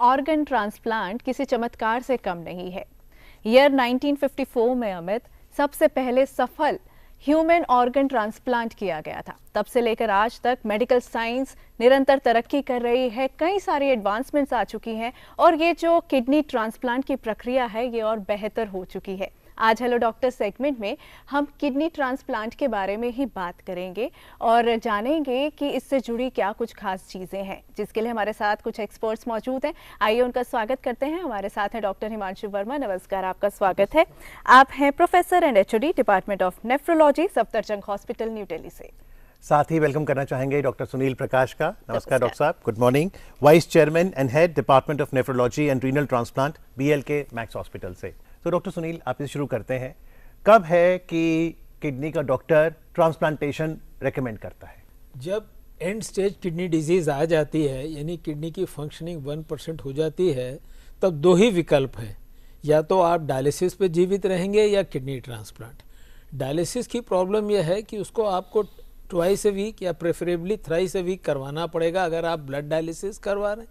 Organ transplant किसी चमत्कार से कम नहीं है। ईयर 1954 में अमित सबसे पहले सफल ह्यूमन ऑर्गन ट्रांसप्लांट किया गया था। तब से लेकर आज तक मेडिकल साइंस निरंतर तरक्की कर रही है, कई सारी एडवांसमेंट्स आ चुकी हैं और ये जो किडनी ट्रांसप्लांट की प्रक्रिया है ये और बेहतर हो चुकी है। आज हेलो डॉक्टर सेगमेंट में हम किडनी ट्रांसप्लांट के बारे में ही बात करेंगे और जानेंगे कि इससे जुड़ी क्या कुछ खास चीज़ें हैं, जिसके लिए हमारे साथ कुछ एक्सपर्ट्स मौजूद हैं। आइए उनका स्वागत करते हैं। हमारे साथ हैं डॉक्टर हिमांशु वर्मा। नमस्कार, आपका स्वागत है। आप हैं professor and HOD department of nephrology, Safdarjung hospital, new Delhi से। साथ ही वेलकम करना चाहेंगे डॉक्टर सुनील प्रकाश का। नमस्कार डॉक्टर साहब, good morning. Vice chairman and head department of nephrology and renal transplant, BLK max hospital से। तो डॉक्टर सुनील, आप इसे शुरू करते हैं। कब है कि किडनी का डॉक्टर ट्रांसप्लांटेशन रेकमेंड करता है? जब एंड स्टेज किडनी डिजीज आ जाती है, यानी किडनी की फंक्शनिंग 1% हो जाती है, तब दो ही विकल्प है, या तो आप डायलिसिस पे जीवित रहेंगे या किडनी ट्रांसप्लांट। डायलिसिस की प्रॉब्लम यह है कि उसको आपको ट्वाइस ए वीक या प्रेफरेबली थ्राइस ए वीक करवाना पड़ेगा अगर आप ब्लड डायलिसिस करवा रहे हैं,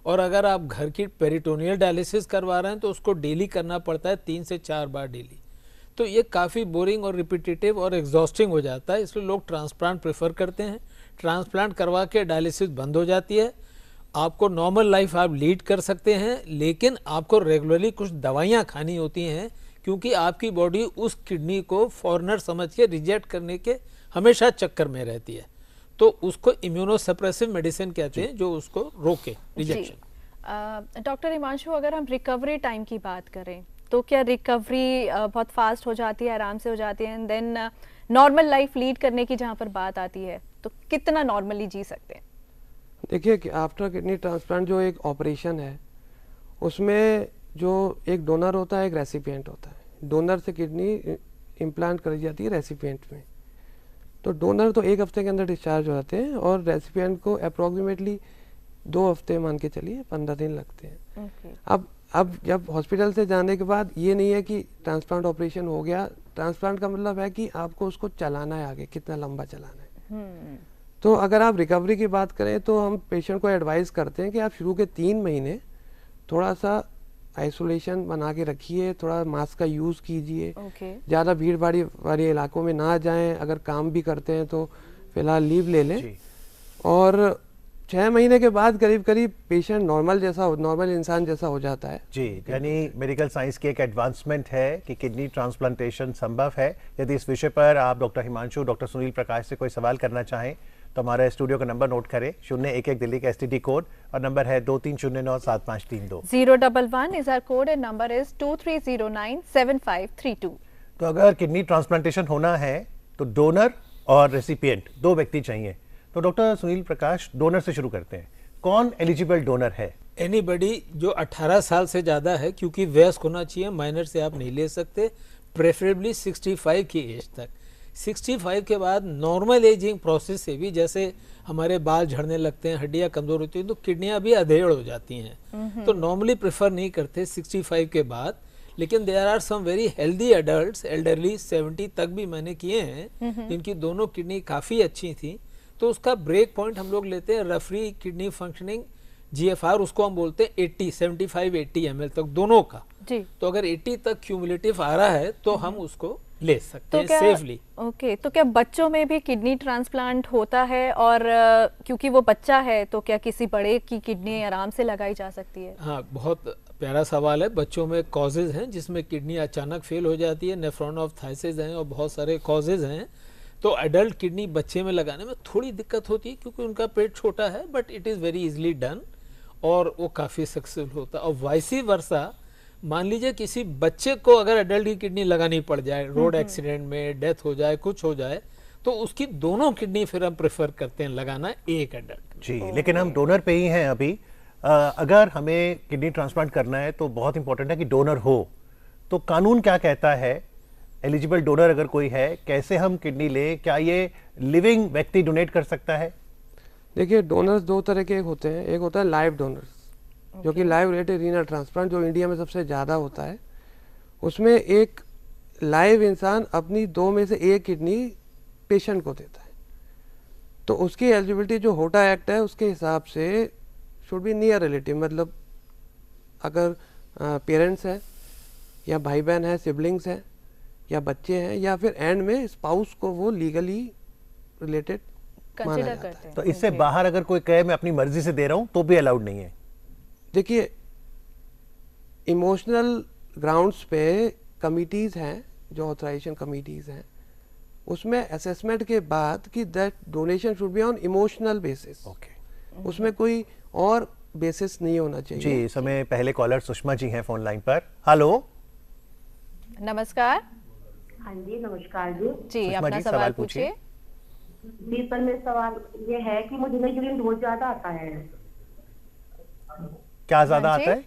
और अगर आप घर की पेरिटोनियल डायलिसिस करवा रहे हैं तो उसको डेली करना पड़ता है, 3 से 4 बार डेली। तो ये काफ़ी बोरिंग और रिपीटेटिव और एग्जॉस्टिंग हो जाता है, इसलिए लोग ट्रांसप्लांट प्रेफर करते हैं। ट्रांसप्लांट करवा के डायलिसिस बंद हो जाती है, आपको नॉर्मल लाइफ आप लीड कर सकते हैं, लेकिन आपको रेगुलरली कुछ दवाइयाँ खानी होती हैं, क्योंकि आपकी बॉडी उस किडनी को फॉरेनर समझ के रिजेक्ट करने के हमेशा चक्कर में रहती है। तो उसको इम्यूनोसप्रेसिव मेडिसिन कहते हैं, जो उसको रोके रिजेक्शन। डॉक्टर हिमांशु, अगर हम रिकवरी टाइम की बात करें तो क्या रिकवरी बहुत फास्ट हो जाती है, आराम से हो जाती है, and then normal life lead करने की जहाँ पर बात आती है तो कितना नॉर्मली जी सकते हैं? देखिए कि आफ्टर किडनी ट्रांसप्लांट जो एक ऑपरेशन है, उसमें जो एक डोनर होता है, एक रेसिपिएंट होता है। डोनर से किडनी इम्प्लांट करी जाती है रेसिपिएंट में। तो डोनर तो 1 हफ्ते के अंदर डिस्चार्ज हो जाते हैं और रेसिपिएंट को अप्रोक्सीमेटली 2 हफ्ते मान के चलिए 15 दिन लगते हैं। अब जब हॉस्पिटल से जाने के बाद ये नहीं है कि ट्रांसप्लांट ऑपरेशन हो गया। ट्रांसप्लांट का मतलब है कि आपको उसको चलाना है, आगे कितना लंबा चलाना है। तो अगर आप रिकवरी की बात करें तो हम पेशेंट को एडवाइस करते हैं कि आप शुरू के 3 महीने थोड़ा सा आइसोलेशन बना के रखिए, थोड़ा मास्क का यूज़ कीजिए, ज़्यादा भीड़ भाड़ी वाले इलाकों में ना जाएं, अगर काम भी करते हैं तो फिलहाल लीव ले लें। और 6 महीने के बाद करीब करीब पेशेंट नॉर्मल इंसान जैसा हो जाता है। जी, यानी मेडिकल साइंस की एक एडवांसमेंट है कि किडनी ट्रांसप्लांटेशन संभव है। यदि इस विषय पर आप डॉक्टर हिमांशु, डॉक्टर सुनील प्रकाश से कोई सवाल करना चाहें तो हमारे स्टूडियो का नंबर नोट करें, 011 दिल्ली का STD कोड, और नंबर है 23097532। 011 is our code and number is 23097532। तो अगर किडनी ट्रांसप्लांटेशन होना है तो डोनर और रेसिपिएंट 2 व्यक्ति चाहिए। तो डॉक्टर सुनील प्रकाश, डोनर से शुरू करते हैं। कौन एलिजिबल डोनर है? एनीबडी जो 18 साल से ज़्यादा है, क्योंकि वयस्क होना चाहिए, माइनर से आप नहीं ले सकते। प्रेफरेबली 65 की एज तक। 65 के बाद नॉर्मल एजिंग प्रोसेस से भी, जैसे हमारे बाल झड़ने लगते हैं, हड्डियां कमजोर होती हैं, तो किडनियां भी अधेड़ हो जाती हैं। तो नॉर्मली प्रेफर नहीं करते 65 के बाद। लेकिन there are some very healthy adults, elderly 70 तक भी मैंने किए हैं, जिनकी दोनों किडनी काफ़ी अच्छी थी। तो उसका ब्रेक पॉइंट हम लोग लेते हैं रफरी किडनी फंक्शनिंग GFR, उसको हम बोलते हैं 75-80 ml तक दोनों का। जी। तो अगर 80 तक क्यूमुलेटिव आ रहा है तो हम उसको ले सकते हैं सेफली। ओके, तो क्या बच्चों में भी किडनी ट्रांसप्लांट होता है? और क्योंकि वो बच्चा है तो क्या किसी बड़े की किडनी आराम से लगाई जा सकती है? हाँ, बहुत प्यारा सवाल है। बच्चों में कॉजेज हैं जिसमें किडनी अचानक फेल हो जाती है, नेफ्रॉन ऑफ थाइसिस हैं और बहुत सारे कॉजेज हैं। तो एडल्ट किडनी बच्चे में लगाने में थोड़ी दिक्कत होती है क्योंकि उनका पेट छोटा है, but it is very easily done और वो काफ़ी सक्सेसफुल होता है। और वाइसी वर्सा, मान लीजिए किसी बच्चे को अगर एडल्ट की किडनी लगानी पड़ जाए, रोड एक्सीडेंट में डेथ हो जाए, कुछ हो जाए, तो उसकी दोनों किडनी फिर हम प्रेफर करते हैं लगाना एक एडल्ट। जी, लेकिन हम डोनर पे ही हैं अभी। अगर हमें किडनी ट्रांसप्लांट करना है तो बहुत इंपॉर्टेंट है कि डोनर हो। तो कानून क्या कहता है? एलिजिबल डोनर अगर कोई है, कैसे हम किडनी ले? क्या ये लिविंग व्यक्ति डोनेट कर सकता है? देखिए, डोनर्स 2 तरह के होते हैं। एक होता है लाइव डोनर्स, जो कि लाइव रिलेटेड रीनल ट्रांसप्लांट, जो इंडिया में सबसे ज़्यादा होता है। उसमें एक लाइव इंसान अपनी 2 में से 1 किडनी पेशेंट को देता है। तो उसकी एलिजिबिलिटी जो होटा एक्ट है उसके हिसाब से शुड बी नियर रिलेटिव, मतलब अगर पेरेंट्स है या भाई बहन है, सिबलिंग्स है या बच्चे हैं, या फिर एंड में स्पाउस को वो लीगली रिलेटेड माना कंसिडर जाता करते है। हैं। तो इससे बाहर अगर कोई कहे मैं अपनी मर्जी से दे रहा हूं तो भी अलाउड नहीं है? देखिए, इमोशनल ग्राउंड्स पे कमिटीज़ हैं, जो ऑथराइजेशन कमिटीज़ हैं, उसमें असेसमेंट के बाद कि that donation should be on emotional basis, okay उसमें कोई और बेसिस नहीं होना जी। चाहिए। इस समय पहले कॉलर सुषमा जी हैं फोन लाइन पर। हेलो नमस्कार हाँ जी, नमस्कार जी। जी, सुषमा अपना जी, सवाल सवाल पूछिए। पूछिए। जी सर, मेरा सवाल ये है कि मुझे ना यूरिन बहुत ज्यादा आता है। क्या ज्यादा हाँ जी। आता है?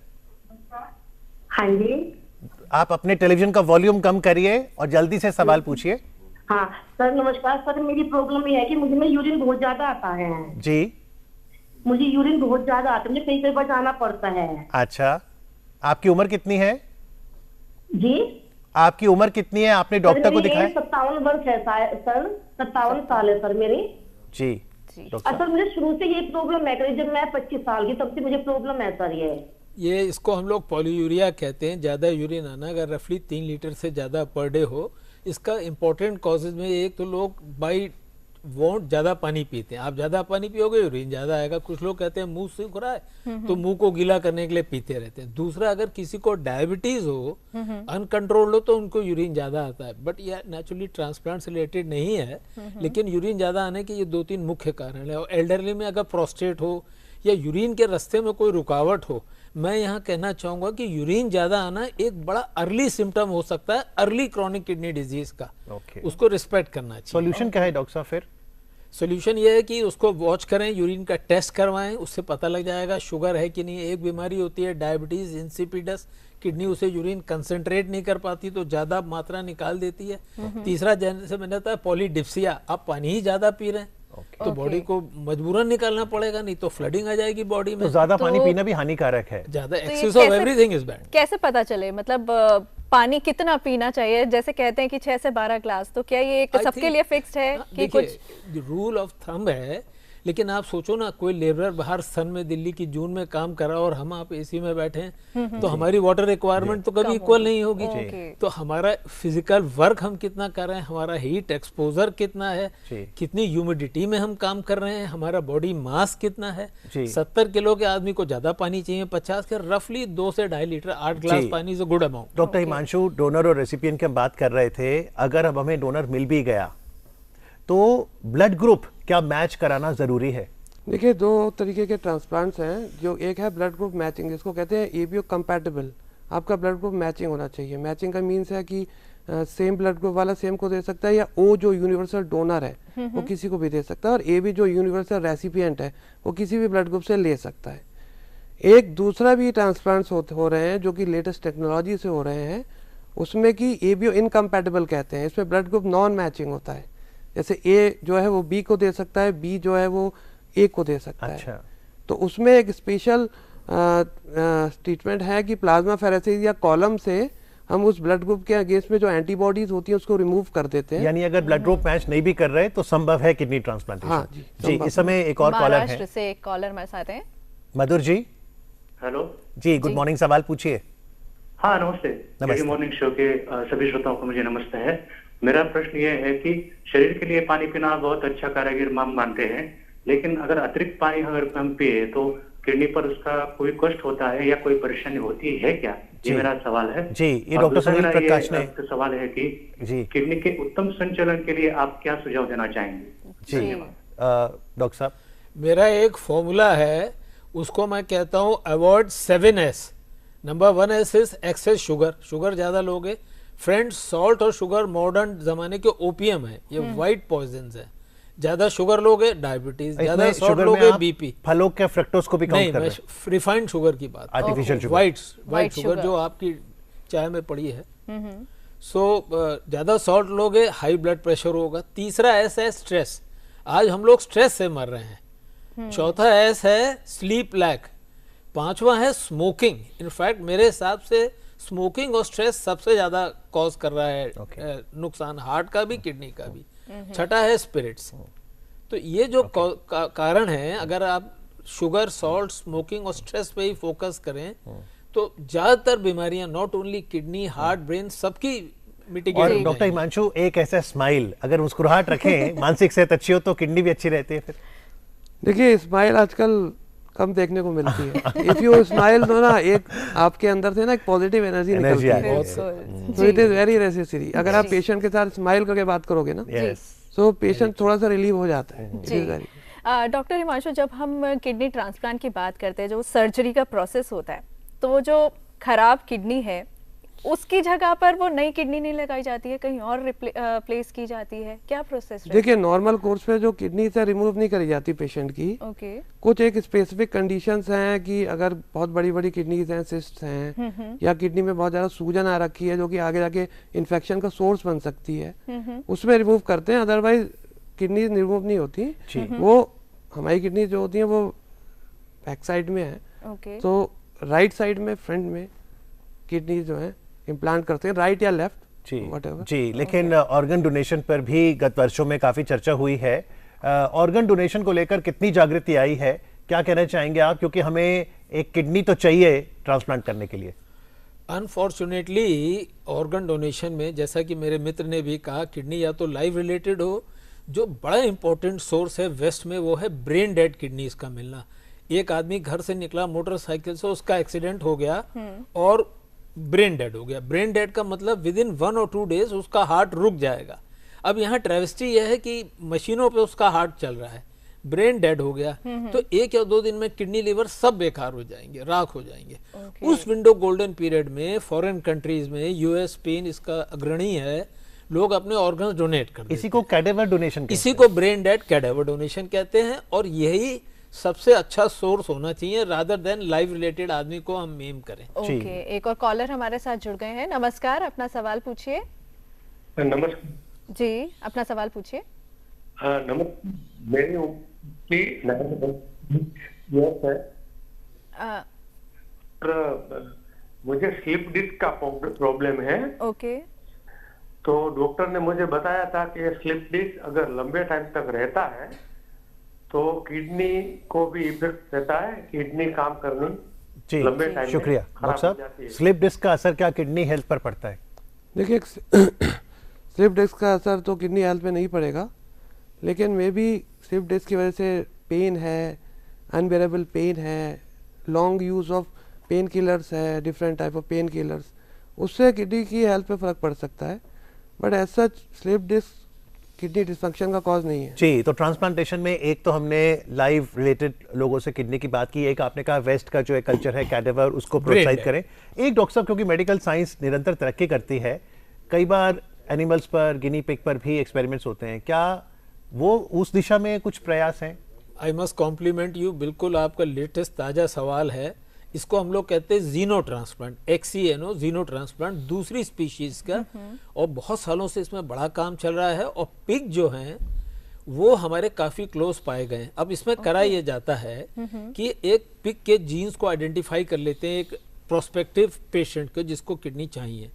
हाँ जी। आप अपने टेलीविजन का वॉल्यूम कम करिए और जल्दी से सवाल पूछिए। हाँ सर, नमस्कार सर। मेरी प्रॉब्लम ये है कि मुझे ना यूरिन बहुत ज्यादा आता है। जी, मुझे यूरिन बहुत ज्यादा आता है, मुझे कई बार जाना पड़ता है। अच्छा। आपकी उम्र कितनी है? जी आपकी उम्र कितनी है? आपने डॉक्टर को दिखाया? 57 वर्ष है सर, 57 साल है सर मेरी। जी जी। डॉक्टर साहब। असल मुझे शुरू से ये प्रॉब्लम है, जब मैं 25 साल की तब से मुझे प्रॉब्लम है सर ये इसको हम लोग पॉलीयूरिया कहते हैं, ज़्यादा यूरिन आना। अगर रफली 3 लीटर से ज़्यादा पर डे हो, इसका इम्पोर्टेंट कॉजेज में एक तो लोग बाई वॉन्ट ज़्यादा पानी पीते हैं। आप ज़्यादा पानी पियोगे यूरिन ज़्यादा आएगा। कुछ लोग कहते हैं मुंह सूख रहा है तो मुंह को गीला करने के लिए पीते रहते हैं। दूसरा, अगर किसी को डायबिटीज हो, अनकंट्रोल्ड हो, तो उनको यूरिन ज़्यादा आता है। बट यह नेचुरली ट्रांसप्लांट से रिलेटेड नहीं है, लेकिन यूरिन ज़्यादा आने के ये 2-3 मुख्य कारण है। और एल्डरली में अगर प्रोस्टेट हो या यूरिन के रास्ते में कोई रुकावट हो, मैं यहाँ कहना चाहूँगा कि यूरिन ज़्यादा आना एक बड़ा अर्ली सिम्टम हो सकता है अर्ली क्रॉनिक किडनी डिजीज का। ओके। उसको रिस्पेक्ट करना चाहिए। सॉल्यूशन क्या है डॉक्टर साहब फिर? सोल्यूशन ये है कि उसको वॉच करें, यूरिन का टेस्ट करवाएं, उससे पता लग जाएगा शुगर है कि नहीं। एक बीमारी होती है डायबिटीज इंसिपिडस, किडनी उसे यूरिन कंसंट्रेट नहीं कर पाती तो ज़्यादा मात्रा निकाल देती है। तीसरा, जैसे मैंने बताया, पॉलीडिप्सिया, आप पानी ही ज़्यादा पी रहे हैं तो बॉडी को मजबूरन निकालना पड़ेगा, नहीं तो फ्लडिंग आ जाएगी बॉडी में। तो ज्यादा पानी तो- पीना भी हानिकारक है। ज़्यादा तो ये एक्सेस ऑफ कैसे- एवरीथिंग इज बैड। कैसे पता चले, मतलब पानी कितना पीना चाहिए? जैसे कहते हैं कि 6 से 12 ग्लास, तो क्या ये एक सबके लिए फिक्स्ड है कि कुछ रूल ऑफ थंब है? लेकिन आप सोचो ना, कोई लेबरर बाहर सन में दिल्ली की जून में काम कर रहा है और हम आप एसी में बैठे हैं, तो हमारी वाटर रिक्वायरमेंट तो कभी इक्वल नहीं होगी। ओके। तो हमारा फिजिकल वर्क हम कितना कर रहे हैं, हमारा हीट एक्सपोजर कितना है, जी। कितनी ह्यूमिडिटी में हम काम कर रहे हैं, हमारा बॉडी मास कितना है। जी। 70 किलो के आदमी को ज्यादा पानी चाहिए, 50 के रफली 2 से 2.5 लीटर, 8 ग्लास जी। पानी is a good amount. Doctor Himanshu, donor और रेसिपिएंट की हम बात कर रहे थे। अगर अब हमें डोनर मिल भी गया तो ब्लड ग्रुप क्या मैच कराना जरूरी है? देखिए, 2 तरीके के ट्रांसप्लांट्स हैं। जो एक है ब्लड ग्रुप मैचिंग, जिसको कहते हैं एबीओ कंपैटिबल। आपका ब्लड ग्रुप मैचिंग होना चाहिए। मैचिंग का मीन्स है कि सेम ब्लड ग्रुप वाला सेम को दे सकता है, या ओ जो यूनिवर्सल डोनर है वो किसी को भी दे सकता है, और ए भी जो यूनिवर्सल रेसिपिएंट है वो किसी भी ब्लड ग्रुप से ले सकता है। एक दूसरा भी ट्रांसप्लांट्स हो रहे हैं जो कि लेटेस्ट टेक्नोलॉजी से हो रहे हैं, उसमें कि एबीओ इनकम्पैटिबल कहते हैं। इसमें ब्लड ग्रुप नॉन मैचिंग होता है। जैसे ए जो है वो बी को दे सकता है, बी जो है वो ए को दे सकता अच्छा। है। तो उसमें एक स्पेशल ट्रीटमेंट है कि प्लाज्मा फेरेसिस या कॉलम से हम उस ब्लड ग्रुप के अगेंस्ट में जो एंटीबॉडीज होती हैं उसको रिमूव कर देते हैं। यानी अगर ब्लड ग्रुप मैच नहीं भी कर रहे तो संभव है किडनी ट्रांसप्लांटेशन। हाँ जी, जी। संभव इस समय एक और कॉलर महाराष्ट्र है, से एक कॉलर हमारे साथ हैं। मधुर जी। हेलो जी, गुड मॉर्निंग, सवाल पूछिए। हाँ नमस्ते। नमस्ते। मॉर्निंग शो के सभी श्रोताओं को मुझे नमस्ते है। मेरा प्रश्न ये है कि शरीर के लिए पानी पीना बहुत अच्छा कारीगर हम मानते हैं, लेकिन अगर अतिरिक्त पानी अगर हम पिए तो किडनी पर उसका कोई कष्ट होता है या कोई परेशानी होती है क्या? ये मेरा सवाल है। जी, ये और डॉक्टर दूसरा सुनील मेरा ये प्रकाश ने आपसे सवाल है कि जी किडनी के उत्तम संचालन के लिए आप क्या सुझाव देना चाहेंगे? जी डॉक्टर साहब। मेरा एक फॉर्मूला है, उसको मैं कहता हूँ avoid 7S। Number 1S is excess sugar. Sugar ज़्यादा लोगे फ्रेंड्स। सॉल्ट और शुगर मॉडर्न ज़माने के ओपीएम है, ये वाइट पॉइजन है। ज़्यादा शुगर लोगे डायबिटीज, ज़्यादा इसमें सॉल्ट शुगर में लोगे आप बीपी। फलों के फ्रक्टोज को भी काउंट नहीं, कर मैं रहे हैं? रिफाइंड शुगर की बात, artificial sugar. White White sugar sugar। जो आपकी चाय में पड़ी है। सो ज़्यादा सॉल्ट लोगे हाई ब्लड प्रेशर होगा। तीसरा एस है स्ट्रेस। आज हम लोग स्ट्रेस से मर रहे हैं। चौथा एस है स्लीप लैक। पांचवा है स्मोकिंग। इनफैक्ट मेरे हिसाब से स्मोकिंग और स्ट्रेस सबसे ज़्यादा कॉज कर रहा है नुकसान, हार्ट का भी किडनी का भी। छठा है स्पिरिट्स। तो ये जो कारण है, अगर आप शुगर, सॉल्ट, स्मोकिंग और स्ट्रेस पे ही फोकस करें तो ज़्यादातर बीमारियां not only kidney, heart, brain सबकी मिटिगेट और हो डॉक्टर जाएंगी। हिमांशु, एक ऐसा स्माइल, अगर मुस्कुराहट रखें, मानसिक सेहत अच्छी हो तो किडनी भी अच्छी रहती है फिर। देखिए स्माइल आजकल कम देखने को मिलती है। इफ यू स्माइल तो ना एक आपके अंदर से ना एक पॉजिटिव एनर्जी निकलती आती है, बिल्कुल तो इट इज वेरी नेसेसरी। अगर आप पेशेंट के साथ स्माइल करके बात करोगे ना, Yes. तो पेशेंट थोड़ा सा रिलीव हो जाता है। It is जी very- डॉक्टर हिमांशु, जब हम किडनी ट्रांसप्लांट की बात करते हैं, जो सर्जरी का प्रोसेस होता है, तो वो जो खराब किडनी है उसकी जगह पर वो नई किडनी नहीं लगाई जाती है, कहीं और प्लेस की जाती है, क्या प्रोसेस है? देखिए नॉर्मल कोर्स पे जो किडनी से रिमूव नहीं करी जाती पेशेंट की, ओके कुछ एक स्पेसिफिक कंडीशंस हैं कि अगर बहुत बड़ी बड़ी किडनीज हैं, सिस्ट्स हैं, या किडनी में बहुत ज़्यादा सूजन आ रखी है जो कि आगे जाके इन्फेक्शन का सोर्स बन सकती है, उसमें रिमूव करते हैं। अदरवाइज किडनी रिमूव नहीं होती। वो हमारी किडनी जो होती है वो बैक साइड में है, ओके तो राइट साइड में फ्रंट में किडनी जो है इम्प्लांट करते हैं, राइट या लेफ्ट जी whatever। जी, लेकिन ऑर्गन डोनेशन पर भी गत वर्षों में काफी चर्चा हुई है। ऑर्गन डोनेशन को लेकर कितनी जागृति आई है, क्या कहना चाहेंगे आप, क्योंकि हमें एक किडनी तो चाहिए ट्रांसप्लांट करने के लिए। अनफॉर्चुनेटली ऑर्गन डोनेशन में, जैसा कि मेरे मित्र ने भी कहा, किडनी या तो लाइफ रिलेटेड हो, जो बड़ा इंपॉर्टेंट सोर्स है वेस्ट में वो है ब्रेन डेड किडनीज का मिलना। एक आदमी घर से निकला मोटरसाइकिल से, उसका एक्सीडेंट हो गया और ब्रेन डेड हो गया। ब्रेन डेड का मतलब विद इन 1 और 2 डेज उसका हार्ट रुक जाएगा। अब यहाँ ट्रेविस्टी यह है कि मशीनों पे उसका हार्ट चल रहा है, ब्रेन डेड हो गया, तो 1 या 2 दिन में किडनी लिवर सब बेकार हो जाएंगे, राख हो जाएंगे। उस विंडो गोल्डन पीरियड में फॉरेन कंट्रीज में यूएस, स्पेन इसका अग्रणी है, लोग अपने ऑर्गन्स डोनेट कर देते हैं। इसी को कैडेवर डोनेशन इसी को ब्रेन डेड कैडेवर डोनेशन कहते हैं, और यही सबसे अच्छा सोर्स होना चाहिए रादर देन लाइफ रिलेटेड आदमी को हम मेम करें। ओके, एक और कॉलर हमारे साथ जुड़ गए हैं। नमस्कार, अपना सवाल पूछिए। नमस्कार जी, अपना सवाल पूछिए। नमस्कार, मेरी उम्र अ, मुझे स्लिप डिस्क का प्रॉब्लम है। ओके तो डॉक्टर ने मुझे बताया था कि स्लिप डिस्क अगर लंबे टाइम तक रहता है तो किडनी को भी इफेक्ट रहता है, किडनी काम करनी जी, लंबे टाइम में शुक्रिया खराब डॉक्टर हो जाती साहब। है। स्लिप डिस्क का असर क्या किडनी हेल्थ पर पड़ता है? देखिए स्लिप डिस्क का असर तो किडनी हेल्थ पे नहीं पड़ेगा, लेकिन मे बी स्लिप डिस्क की वजह से पेन है, अनबेरेबल पेन है, long use of pain killers है, different type of pain killers, उससे किडनी की हेल्थ पे फर्क पड़ सकता है। But as such slip disc kidney dysfunction का कॉज नहीं है। जी, तो ट्रांसप्लांटेशन में एक तो हमने लाइव रिलेटेड लोगों से किडनी की बात की, एक आपने कहा वेस्ट का जो एक कल्चर है कैडेवर, उसको प्रोत्साहित करें। एक डॉक्टर साहब, क्योंकि मेडिकल साइंस निरंतर तरक्की करती है, कई बार एनिमल्स पर, गिनी पिग पर भी एक्सपेरिमेंट्स होते हैं, क्या वो उस दिशा में कुछ प्रयास हैं? आई मस्ट कॉम्प्लीमेंट यू, बिल्कुल आपका लेटेस्ट ताज़ा सवाल है। इसको हम लोग कहते हैं जीनो ट्रांसप्लांट, XENO जीनो ट्रांसप्लांट, दूसरी स्पीशीज का, और बहुत सालों से इसमें बड़ा काम चल रहा है। और पिग जो हैं वो हमारे काफ़ी क्लोज पाए गए हैं। अब इसमें करा ये जाता है कि एक पिग के जीन्स को आइडेंटिफाई कर लेते हैं एक प्रोस्पेक्टिव पेशेंट को जिसको किडनी चाहिए,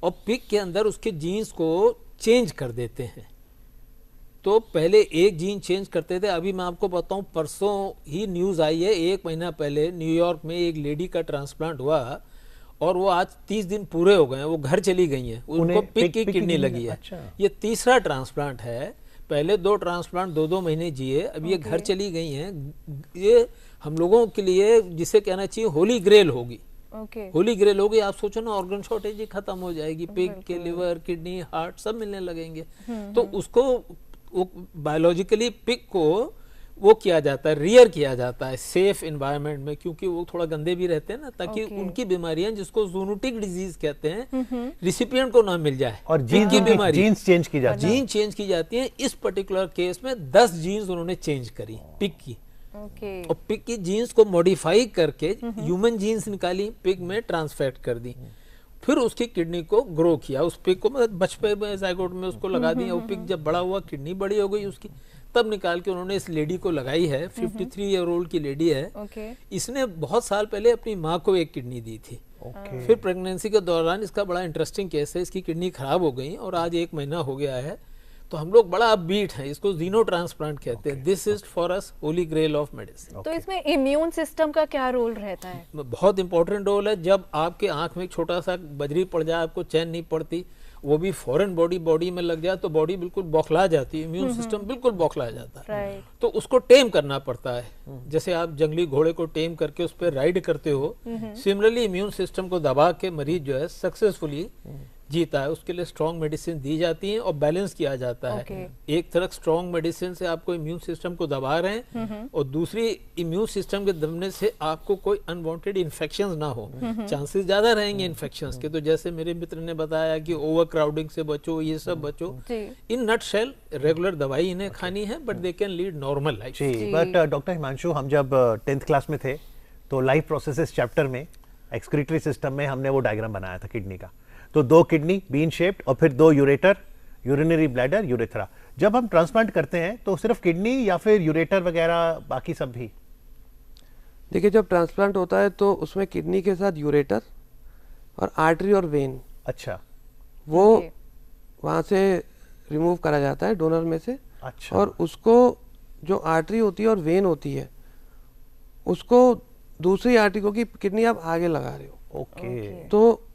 और पिग के अंदर उसके जीन्स को चेंज कर देते हैं। तो पहले एक जीन चेंज करते थे, अभी मैं आपको बताऊं परसों ही न्यूज़ आई है, 1 महीना पहले न्यूयॉर्क में एक लेडी का ट्रांसप्लांट हुआ और वो आज 30 दिन पूरे हो गए हैं, वो घर चली गई हैं, उनको पिग की किडनी लगी है। अच्छा। ये तीसरा ट्रांसप्लांट है, पहले 2 ट्रांसप्लांट 2-2 महीने जिए, अब ये घर चली गई हैं। ये हम लोगों के लिए जिसे कहना चाहिए होली ग्रेल होगी। ओके होली ग्रेल होगी। आप सोचो ना, ऑर्गन शॉर्टेज ही खत्म हो जाएगी, पिग के लिवर, किडनी, हार्ट सब मिलने लगेंगे। तो उसको वो बायोलॉजिकली पिग को वो किया जाता है, रियर किया जाता है सेफ एनवायरनमेंट में, क्योंकि वो थोड़ा गंदे भी रहते हैं ना, ताकि उनकी बीमारियां जिसको जूनोटिक डिजीज कहते हैं रिसिपिएंट को ना मिल जाए। और पिग की बीमारी जीन्स चेंज की जाती है। जीन चेंज की जाती है। इस पर्टिकुलर केस में 10 जीन्स उन्होंने चेंज करी पिग की, ओके और पिग की जीन्स को मॉडिफाई करके ह्यूमन जीन्स निकाली, पिग में ट्रांसफर कर दी, फिर उसकी किडनी को ग्रो किया। उस पिग को मतलब बचपन में जायगोट में उसको लगा दिया। वो पिग जब बड़ा हुआ, किडनी बड़ी हो गई उसकी, तब निकाल के उन्होंने इस लेडी को लगाई है। 53 ईयर ओल्ड की लेडी है। ओके इसने बहुत साल पहले अपनी माँ को एक किडनी दी थी। फिर प्रेगनेंसी के दौरान इसका बड़ा इंटरेस्टिंग केस है, इसकी किडनी खराब हो गई और आज 1 महीना हो गया है। तो हम लोग बड़ा अपबीट हैं, इसको जीनो ट्रांसप्लांट कहते हैं। This is for us holy grail of medicine. तो इसमें इम्यून सिस्टम का क्या रोल रहता है? बहुत इंपॉर्टेंट रोल है। जब आपके आंख में एक छोटा सा बजरी पड़ जाए, आपको चैन नहीं पड़ती, वो भी फॉरेन बॉडी में लग जाए तो बॉडी बिल्कुल बौखला जाती है, इम्यून सिस्टम बिल्कुल बौखला जाता है। तो उसको टेम करना पड़ता है। जैसे आप जंगली घोड़े को टेम करके उस पर राइड करते हो, सिमिलरली इम्यून सिस्टम को दबा के मरीज जो है सक्सेसफुली जीता है। उसके लिए स्ट्रॉन्ग मेडिसिन दी जाती हैं और बैलेंस किया जाता है। एक तरफ स्ट्रॉन्ग मेडिसिन से आपको इम्यून सिस्टम को दबा रहे हैं और दूसरी इम्यून सिस्टम के दबने से आपको कोई अनवांटेड इन्फेक्शंस ना हो। चांसेस ज्यादा रहेंगे इन्फेक्शंस के। तो जैसे मेरे मित्र ने बताया कि ओवर क्राउडिंग से बचो, ये सब बचो। इन नटशेल रेगुलर दवाई इन्हें खानी है, but they can lead normal life. But doctor Himanshu, हम जब 10th क्लास में थे तो लाइफ प्रोसेसेस चैप्टर में एक्सक्रीटरी सिस्टम में हमने वो डायग्राम बनाया था किडनी का। तो 2 किडनी बीन शेप्ड और फिर 2 यूरेटर, यूरिनरी ब्लैडर, यूरेथ्रा। जब हम ट्रांसप्लांट करते हैं तो सिर्फ किडनी या फिर यूरेटर वगैरह बाकी सब भी? देखिए, जब ट्रांसप्लांट होता है तो उसमें किडनी के साथ यूरेटर और आर्टरी और वेन, अच्छा, वो वहाँ से रिमूव करा जाता है डोनर में से। अच्छा। और उसको जो आर्टरी होती है और वेन होती है, उसको दूसरी आर्टरी को की किडनी आप आगे लगा रहे हो, ओके। तो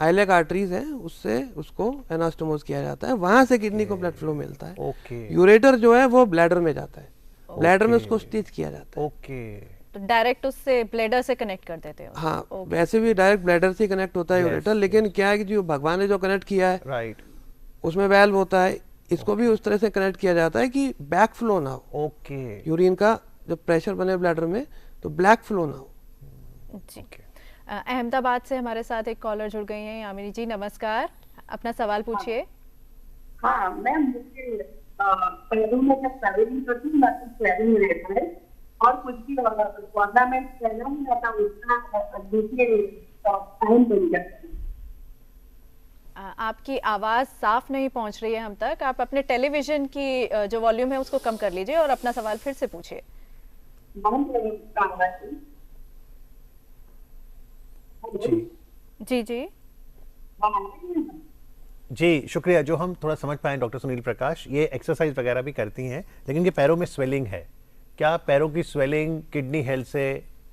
आइलेक आर्टरीज है, उससे उसको एनास्टोमोस किया जाता है, वहां से किडनी को ब्लड फ्लो मिलता है। ओके। यूरेटर जो है वो ब्लैडर में जाता है, ब्लैडर में उसको स्टिच किया जाता है। ओके। तो डायरेक्ट उससे ब्लेडर से कनेक्ट कर देते हो? हाँ, वैसे भी डायरेक्ट ब्लैडर से कनेक्ट होता है यूरेटर, लेकिन क्या है कि जो भगवान ने जो कनेक्ट किया है, राइट, उसमें वेल्व होता है, इसको भी उस तरह से कनेक्ट किया जाता है कि बैक फ्लो ना हो। ओके। यूरिन का जब प्रेशर बने ब्लैडर में तो ब्लैक फ्लो ना हो। जी। अहमदाबाद से हमारे साथ एक कॉलर जुड़ गई हैं। यामिनी जी, नमस्कार, अपना सवाल पूछिए। हाँ मैम, मुझे पैरों में जब ट्रैवलिंग करती हूँ ना तो ट्रैवलिंग रहता है और कुछ भी ऑर्नामेंट पहना नहीं रहता, उसका दूसरे टाइम बन जाता है। आपकी आवाज साफ नहीं पहुंच रही है हम तक। आप अपने टेलीविजन की जो वॉल्यूम है उसको कम कर लीजिए और अपना सवाल फिर से पूछिए। जी जी जी, शुक्रिया। जो हम थोड़ा समझ पाए डॉक्टर सुनील प्रकाश, ये एक्सरसाइज वगैरह भी करती हैं, लेकिन ये पैरों में स्वेलिंग है, क्या पैरों की स्वेलिंग किडनी हेल्थ से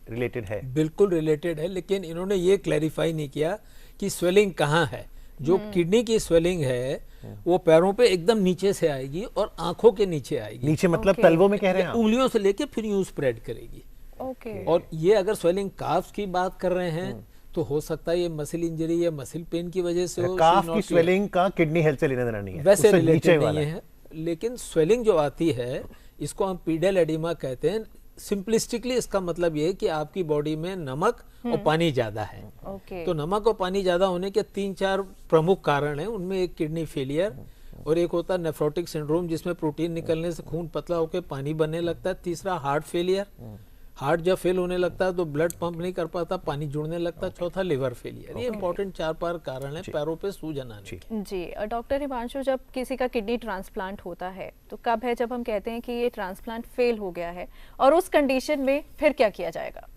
रिलेटेड है? बिल्कुल रिलेटेड है, लेकिन इन्होंने ये क्लैरिफाई नहीं किया कि स्वेलिंग कहाँ है। जो किडनी की स्वेलिंग है वो पैरों पे एकदम नीचे से आएगी और आंखों के नीचे आएगी। नीचे मतलब तलवों में कह रहे हैं आप? उंगलियों से लेके फिर यूं स्प्रेड करेगी। ओके। और ये अगर स्वेलिंग काफ्स की बात कर रहे हैं तो हो सकता है ये मसल इंजरी या मसल पेन की वजह से हो। काफ की स्वेलिंग का किडनी हेल्थ से लेना देना नहीं है, वैसे उससे रिलेटेड नीचे नहीं वाला है। लेकिन स्वेलिंग जो आती है इसको हम पीडल एडिमा कहते हैं। सिंपलिस्टिकली इसका मतलब ये है कि आपकी बॉडी में नमक और पानी ज्यादा है। ओके। तो नमक और पानी ज्यादा होने के 3-4 प्रमुख कारण हैं। उनमें एक किडनी फेलियर और एक होता है नेफ्रोटिक सिंड्रोम, जिसमें प्रोटीन निकलने से खून पतला होकर पानी बनने लगता है। तीसरा हार्ट फेलियर, हार्ट जब फेल होने लगता है तो ब्लड पंप नहीं कर पाता, पानी जुड़ने लगता है। चौथा लिवर फेलियर। ये इंपॉर्टेंट 4-5 कारण है पैरों पे सूजन आने के। जी डॉक्टर हिमांशु, जब किसी का किडनी ट्रांसप्लांट होता है तो कब है जब हम कहते हैं कि ये ट्रांसप्लांट फेल हो गया है, और उस कंडीशन में फिर क्या किया जाएगा?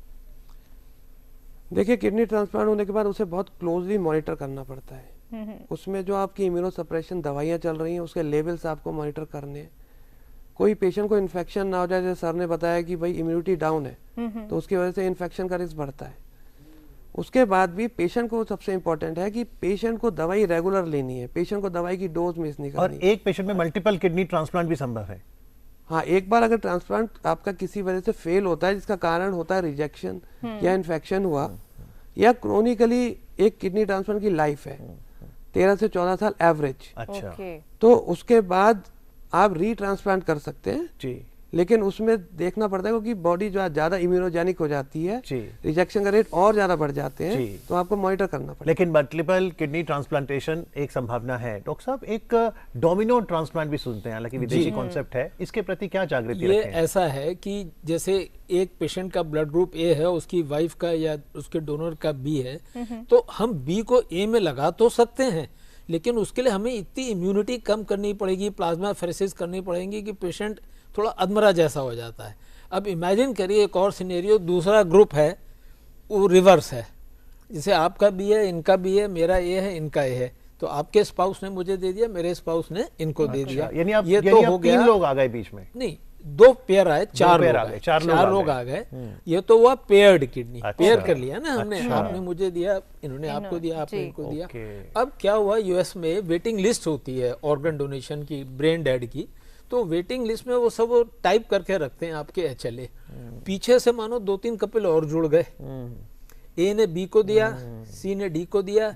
देखिए, किडनी ट्रांसप्लांट होने के बाद उसे बहुत क्लोजली मॉनिटर करना पड़ता है। उसमें जो आपकी इम्यूनो सप्रेशन दवाइयाँ चल रही हैं उसके लेवल्स आपको मॉनिटर करने हैं। कोई पेशेंट को इन्फेक्शन ना हो जाए, जैसे सर ने बताया कि भाई इम्यूनिटी डाउन है तो उसकी वजह से इन्फेक्शन का रिस्क बढ़ता है। उसके बाद भी पेशेंट को सबसे इम्पोर्टेंट है कि पेशेंट को दवाई रेगुलर लेनी है, पेशेंट को दवाई की डोज मिस नहीं करनी। और एक पेशेंट में मल्टीपल किडनी ट्रांसप्लांट भी संभव है? हाँ, एक बार अगर ट्रांसप्लांट आपका किसी वजह से फेल होता है, जिसका कारण होता है रिजेक्शन या इन्फेक्शन हुआ, या क्रोनिकली एक किडनी ट्रांसप्लांट की लाइफ है 13 से 14 साल एवरेज। अच्छा। तो उसके बाद आप रीट्रांसप्लांट कर सकते हैं जी, लेकिन उसमें देखना पड़ता है क्योंकि बॉडी जो ज्यादा इम्यूनोजेनिक हो जाती है, जी, रिजेक्शन का रेट और ज्यादा बढ़ जाते हैं, जी, तो आपको मॉनिटर करना पड़ेगा। लेकिन मल्टीपल किडनी ट्रांसप्लांटेशन एक संभावना है। डॉक्टर साहब, एक डोमिनो ट्रांसप्लांट भी सुनते हैं, हालांकि विदेशी कॉन्सेप्ट है, इसके प्रति क्या जागृति ये रखें? ऐसा है कि जैसे एक पेशेंट का ब्लड ग्रुप ए है, उसकी वाइफ का या उसके डोनर का बी है, तो हम बी को ए में लगा तो सकते हैं, लेकिन उसके लिए हमें इतनी इम्यूनिटी कम करनी पड़ेगी, प्लाज्मा फेरेसिस करनी पड़ेगी कि पेशेंट थोड़ा अधमरा जैसा हो जाता है। अब इमेजिन करिए एक और सिनेरियो, दूसरा ग्रुप है वो रिवर्स है, जैसे आपका भी है, इनका भी है, मेरा ये है, इनका ये है, तो आपके स्पाउस ने मुझे दे दिया, मेरे स्पाउस ने इनको दे दिया। यानी आप ये यानी तो आप हो 3 गया, लोग आ गए बीच में। नहीं 2 पेयर आए, 4 पेयर लोग आ गए, आए, 4 लोग आ गए। ये तो हुआ पेयर्ड किडनी, पेयर कर लिया ना हमने, आपने मुझे दिया, इन्होंने आपको दिया, आपने इनको दिया। अब क्या हुआ, यूएस में वेटिंग लिस्ट होती है ऑर्गन डोनेशन की, ब्रेन डेड की, तो वेटिंग लिस्ट में वो सब टाइप करके रखते हैं आपके HLA। पीछे से मानो 2-3 कपिल और जुड़ गए, ए ने बी को दिया, सी ने डी को दिया,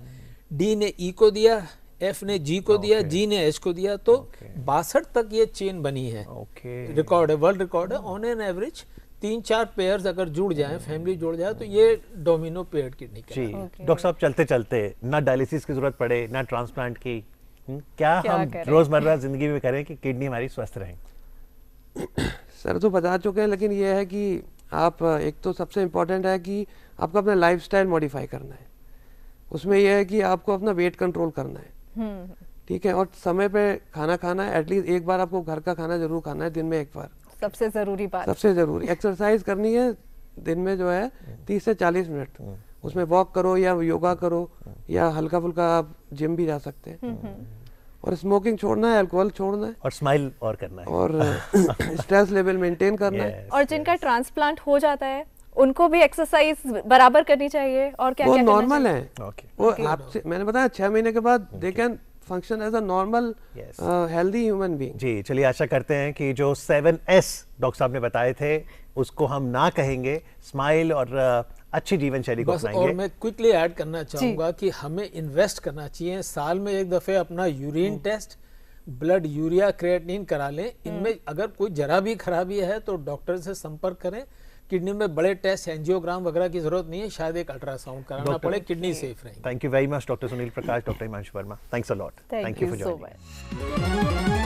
डी ने ई को दिया, एफ ने जी को दिया, जी ने एच को दिया, तो 62 तक ये चेन बनी है। रिकॉर्ड है, वर्ल्ड रिकॉर्ड है। ऑन एन एवरेज 3-4 पेयर्स अगर जुड़ जाएं, फैमिली जुड़ जाए, तो ये डोमिनो पेयर्ड किडनी का। जी डॉक्टर साहब, चलते चलते ना डायलिसिस की जरूरत पड़े ना ट्रांसप्लांट की, क्या हम रोजमर्रा जिंदगी में करें कि किडनी हमारी स्वस्थ रहे? सर तो बता चुके हैं, लेकिन ये है कि आप एक तो सबसे इम्पोर्टेंट है कि आपको अपना लाइफस्टाइल मॉडिफाई करना है। उसमें यह है कि आपको अपना वेट कंट्रोल करना है, ठीक है, और समय पे खाना खाना है। एटलीस्ट एक बार आपको घर का खाना जरूर खाना है दिन में एक बार, सबसे जरूरी बात। सबसे जरूरी एक्सरसाइज करनी है दिन में जो है 30 से 40 मिनट, उसमें वॉक करो या योगा करो या हल्का फुल्का आप जिम भी जा सकते हैं। और स्मोकिंग छोड़ना है, अल्कोहल छोड़ना है, और स्माइल और करना है, और स्ट्रेस लेवल मेंटेन करना है। और जिनका ट्रांसप्लांट हो जाता है उनको भी एक्सरसाइज बराबर करनी चाहिए, और क्या वो क्या नॉर्मल है। वो Okay. आपसे मैंने बताया 6 महीने के बाद they can function as a normal healthy human being. जी चलिए, आशा करते हैं कि जो 7S डॉक्टर साहब ने बताए थे उसको हम ना कहेंगे, स्माइल और अच्छी जीवन शैली को बस। और अपनाएंगे। मैं क्विकली ऐड करना चाहूंगा कि हमें इन्वेस्ट करना चाहिए, साल में एक दफे अपना urine test, blood urea, creatinine करा लें। इनमें अगर कोई जरा भी खराबी है तो डॉक्टर से संपर्क करें। किडनी में बड़े टेस्ट, एंजियोग्राम वगैरह की जरूरत नहीं है, शायद एक अल्ट्रासाउंड कराना पड़े, किडनी सेफ रहेगी। Thank you very much doctor Sunil Prakash, doctor Himanshu Verma, thanks a lot, thank you for so joining. Much.